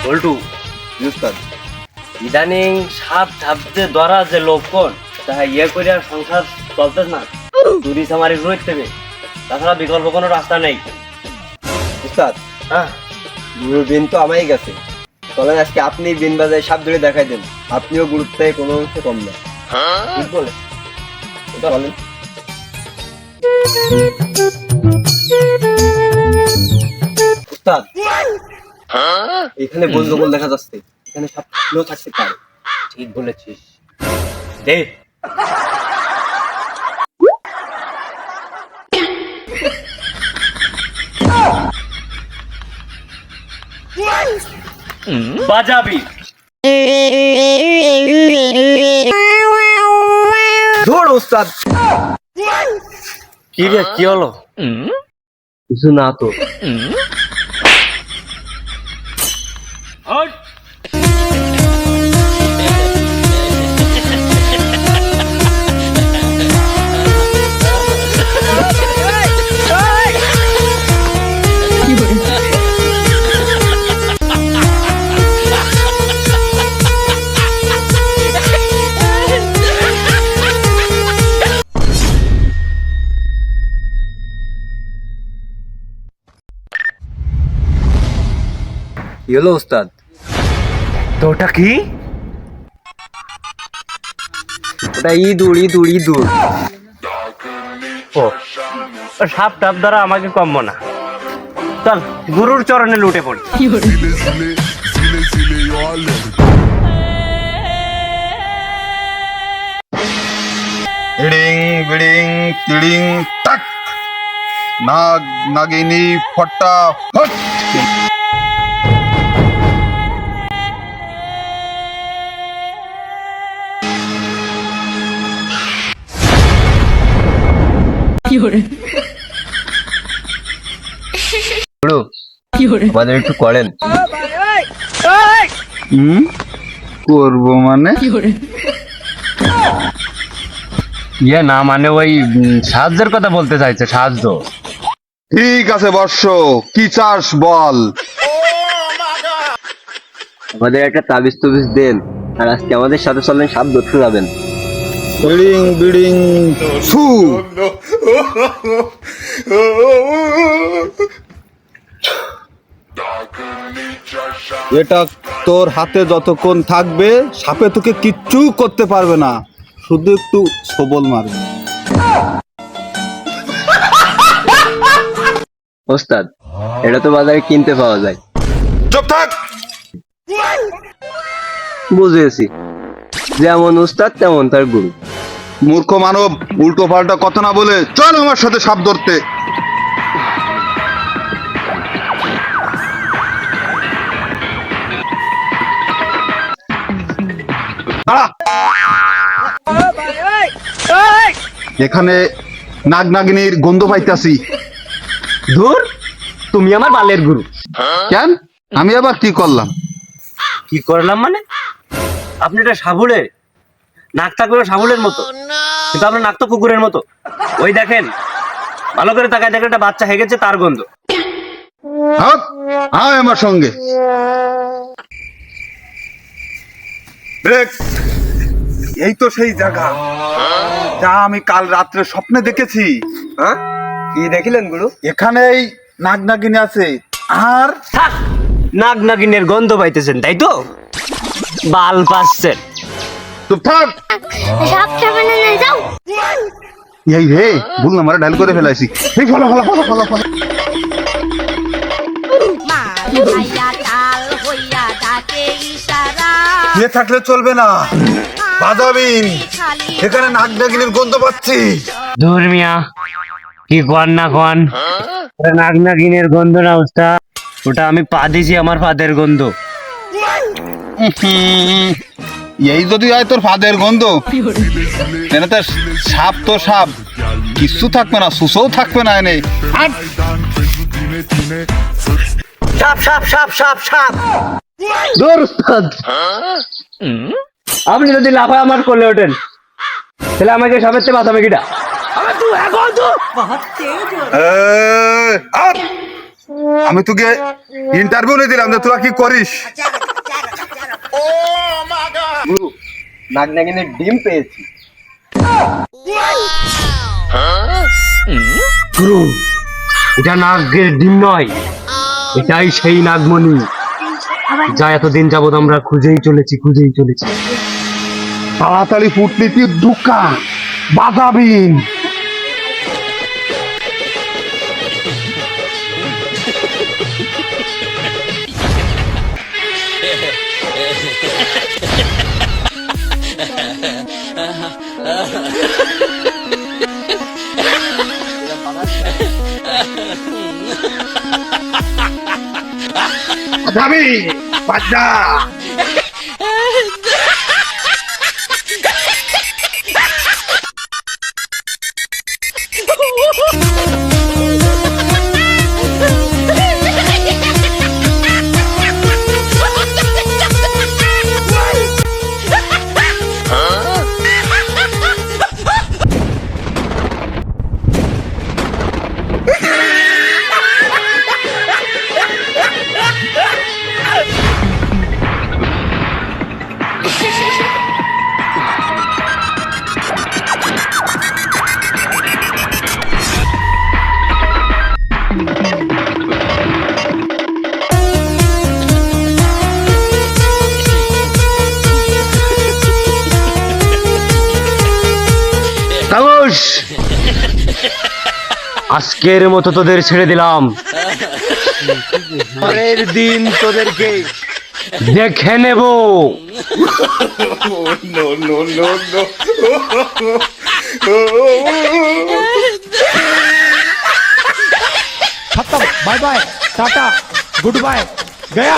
বল্টু উস্তাদ ইদানিং সাপ ধাপতে ধরা যে লক্ষণ তাহা ইয়ে করে আর সংসার চলতে না, চুরি সামারি রইতে হবে, তাছাড়া বিকল্প কোনো রাস্তা নেই। উস্তাদ হ্যাঁ, গুরু বিন তো আমাই গেছে, চলেন আজকে আপনি বিন বাজায় সাপ ধরে দেখাই দেন, আপনিও গুরুত্বে কোনো অংশে কম না। ঠিক বলে চলেন। উস্তাদ এখানে গন্ডগোল দেখা যাচ্ছে, এখানে সাপ থাকলেও থাকতে পারে। ঠিক বলেছিস। দে বাজাবি ধর উস্তাদ। কি রে, কি হলো? কিছু না তো। হট! কি হলো উস্তাদ? তো ওটা কি? ওটা ইঁদুর ইঁদুর ইঁদুর। ও সাপ টাপ দ্বারা আমাকে কম না। চল গুরুর চরণে লুটে পড়ি। ইডিং বিডিং তিডিং টাক, নাগ নাগিনী ফটা ফট। গুরু আমাদের একটু করেন। করবো মানে? ইয়ে না মানে ওই সাহায্যের কথা বলতে চাইছে, সাহায্য। ঠিক আছে বর্ষ, কি চাস বল। আমাদের একটা তাবিজ তুবিজ দেন, আর আজকে আমাদের সাথে চলেন সাপ ধরতে যাবেন। বিডিং বিডিং ছু। এটা তোর হাতে যতক্ষণ থাকবে সাপে তোকে কিচ্ছু করতে পারবে না, শুধু একটু সবল মারবে। ওস্তাদ এটা তো বাজারে কিনতে পাওয়া যায়। চুপ থাক। বুঝেছি, যেমন উস্তাদ তেমন তার গুরু। মূর্খ মানব, উল্টো পাল্টা কথা না বলে চল আমার সাথে সাপ ধরতে। দাঁড়া। এখানে নাগ নাগিনীর গন্ধ পাইতাছি। ধুর, তুমি আমার বালের গুরু। কেন? আমি আবার কি করলাম? কি করলাম মানে? আপনি এটা সাবুলের নাক থাকবে সাবুলের মতো, কিন্তু আপনার নাক তো কুকুরের মতো। ওই দেখেন, ভালো করে তাকায় দেখেন, একটা বাচ্চা হেগেছে, তার গন্ধ। হাট, আয় আমার সঙ্গে। ব্রেক। এই তো সেই জায়গা যা আমি কাল রাত্রে স্বপ্নে দেখেছি। হ্যাঁ, কি দেখিলেন গুরু? এখানেই নাগ নাগিনী আছে। আর থাক, নাক নাগিনের গন্ধ পাইতেছেন তাই তো? বাল পাচ্ছেন। চুপ থাক। সাপটা বানানো যাও। এই রে, ভুল নাম্বারে ডায়াল করে ফেলাইছি। এই follow follow follow follow follow. এ থাকলে চলবে না, বাজাবিন। এখানে নাগ নাগিনীর গন্ধ পাচ্ছি। ধুর মিয়া, কি কোয়ান না কোয়ান, ওটা নাক নাগিনের গন্ধ না উস্তাদ, ওটা আমি পা দিছি, আমার পাদের গন্ধ। এই যদি হয় তোর ফাদের গন্ধ, এনে তো সাপ তো সাপ, কিচ্ছু থাকবে না, সুসও থাকবে না এনে। হাট। সাপ সাপ সাপ সাপ সাপ। ধর উস্তাদ। আপনি যদি লাফায় আমার করলে ওঠেন, তাহলে আমাকে সাপের চেয়ে বাঁচাবে কিটা? এই, হাট। আমি তোকে ইন্টারভিউ নিয়ে দিলাম যে তোরা কি করিস। গুরু, নাক নাগিনের ডিম পেয়েছি। গুরু, এটা নাগের ডিম নয়, এটাই সেই নাগমণি যা এতদিন যাবৎ আমরা খুঁজেই চলেছি। তাড়াতাড়ি ফুটলিটি দুকা বাজাবিন। যাবি বাজা। খামোশ! আজকের মতো তোদের ছেড়ে দিলাম, পরের দিন তোদেরকে দেখে নেব। खत्म, बाय बाय, टाटा, गुड बाय, गया।